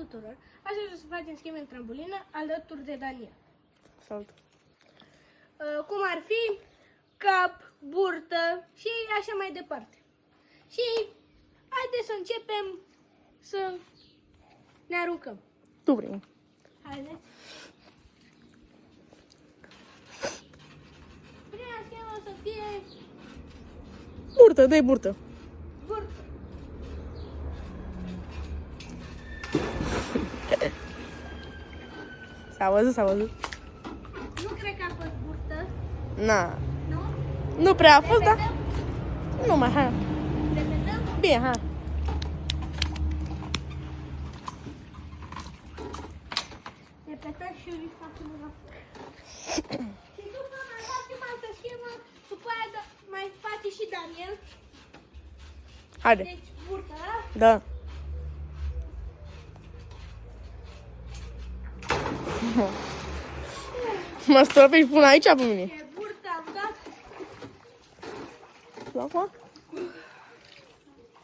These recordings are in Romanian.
tuturor! Astăzi o să facem scheme în trambulină alături de Daniel. Salut! Cum ar fi cap, burtă și așa mai departe. Și haideți să începem să ne aruncăm. Tu vrei. Haideți! Prima schemă o să fie Burtă, dă-i burtă. burtă. S-a văzut, s-a văzut. Nu cred că a fost burtă, Na. nu? Nu prea a fost, dar... Repetăm? Nu mai, hai. Repetăm? Bine, hai. Repetăm și îi facem una. Și după mai facem altă schemă, după aia mai face și Daniel. Haide. Deci burtă, da? Da. Mă străpești până aici pe mine. E burtă, am dat. Și acum?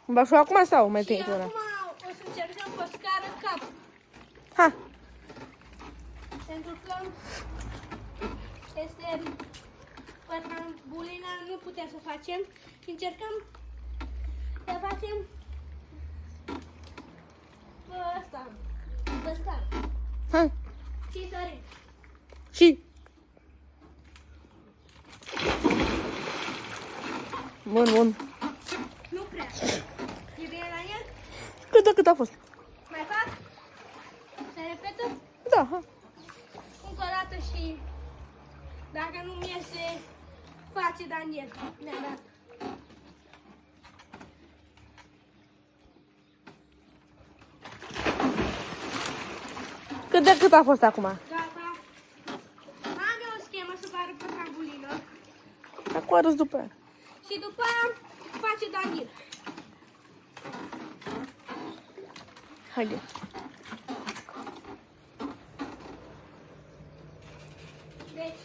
Ba și acum sau mai Și tăi acum ăla? o să încercăm pe scară cap. Ha. Pentru că este pe trambulină, nu putem să facem. Și încercăm să facem pe ăsta, pe scară. Hai. Și sărim. Și. Bun, bun. Nu prea. E bine la el? Cât a fost? Mai fac? Se repetă? Da, ha. Încă o dată și dacă nu-mi iese, face Daniel. Ne arată. Cât a fost acum? Gata. Am eu o schemă să vă arăt pe trambulină. Acum arăți după aia. Și după aia face Daniel. Haide. Deci,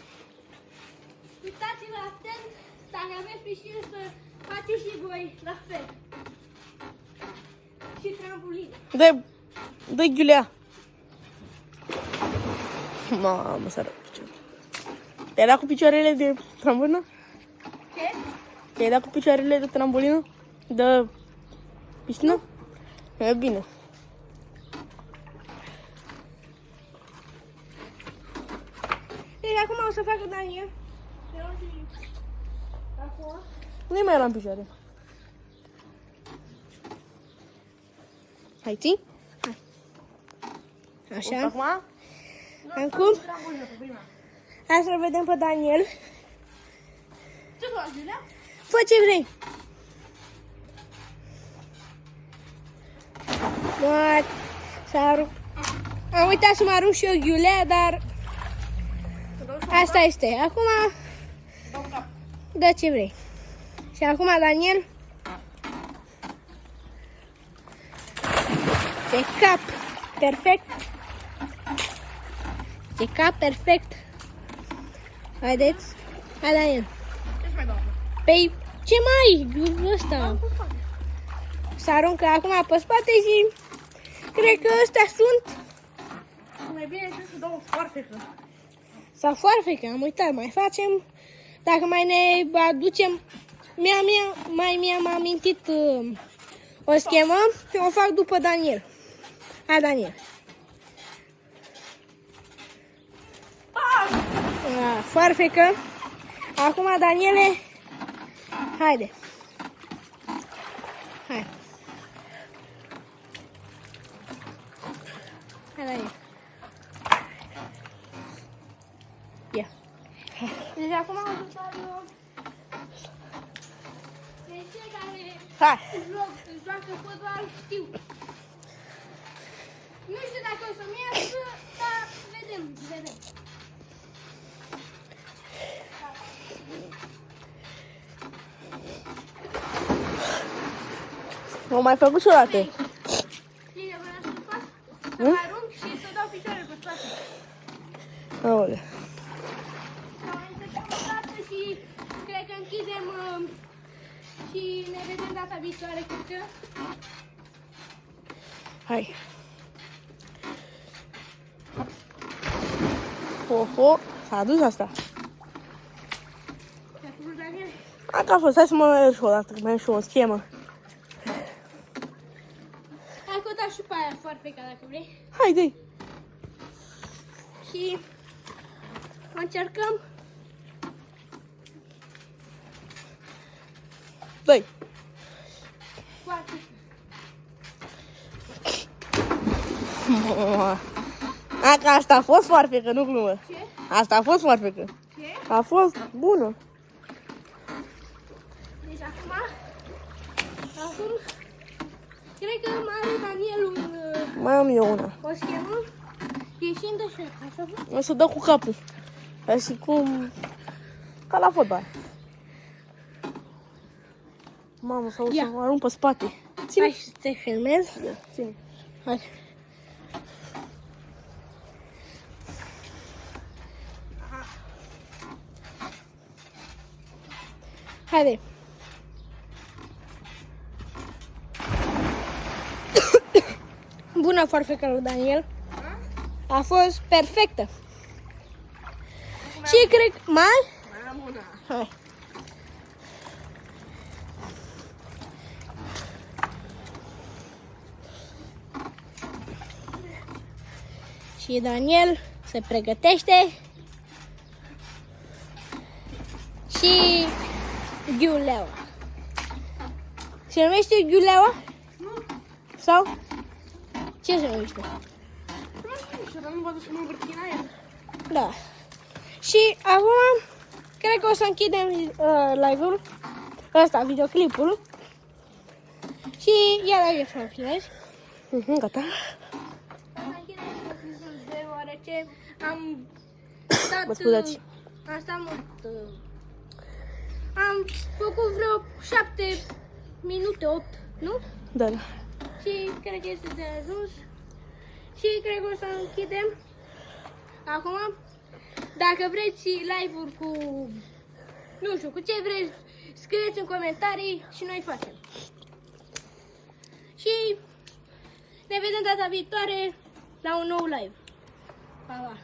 uitați-vă atent, dacă aveți piscină să faceți și voi la fel. Și trambulină. Dă-i ghiulea. Mamă, s-a rău picior. Te-ai dat cu picioarele de trambulină? Ce? Te-ai dat cu picioarele de trambulină? De piscină? E bine. Deci acum o să facă Daniel. Acum. Nu-i mai era în picioare. Hai, ții? Hai. Așa. Acum? Acum? Hai să-l vedem pe Daniel. Ce faci, Giulia? Fă ce vrei. Bă, am uitat să mă arunc și eu ghiulea, dar asta este. Acum dă ce vrei. Și acum Daniel. De cap. Perfect. De cap perfect. Haideți. Hai Daniel. Ce-și mai dau? Păi ce mai? Ăsta. Se aruncă acum pe spate și cred că ăstea sunt. Mai bine trebuie să dau o foarfecă. Sau foarfecă, am uitat, mai facem. Dacă mai ne aducem, mi-am amintit o schemă, o fac după Daniel. Hai Daniel. Foarfecă. Acum Daniele, haide. Hai. Hai Daniel. Ia. Deci acum o să fac eu. Deci cei care Hai. își joacă fotbal știu. Nu știu dacă o să meargă, dar vedem. M-am mai făcut și o dată. Bine, vreau să fac, să mă arunc și să dau picioarele pe spate. Aolea. Mai încercăm o dată și cred că închidem și ne vedem data viitoare, cred că. Hai. Oho, s-a dus asta. Hai că a fost, hai să mă și o dată, că mai am și o schemă. Hai că o dau și pe aia foarfeca dacă vrei. Hai, dă-i. Și încercăm. Dă-i. Foarfeca. Hai că asta a fost foarfecă, nu glumă. Ce? Asta a fost foarfecă. Ce? A fost bună. Deci acum, cred că mai are Daniel Mai am eu una. o schemă. Ieșind așa, așa. O să dau cu capul. Ca și cum... Ca la fotbal. Mamă, sau să mă arunc pe spate. Ține. Hai să te filmez. Ține. Hai. Haide. Bună foarfeca lui Daniel. A fost perfectă. Și cred mai? Mai am una. Hai. Și Daniel se pregătește. Și ghiuleaua. Se numește ghiuleaua? Nu, Sau? Ce se numește? nu știu, dar nu văd să mă învârti în aer. Da. Și acum cred că o să închidem live-ul ăsta, videoclipul. Și iar aici mă filmezi. Gata. Deoarece am stat, Mă scuzați. am stat mult. Am făcut vreo 7 minute, 8, nu? Da, da. Și cred că este de ajuns. Și cred că o să închidem. Acum, dacă vreți live-uri cu, nu știu, cu ce vreți, scrieți în comentarii și noi facem. Și ne vedem data viitoare la un nou live. Pa, pa!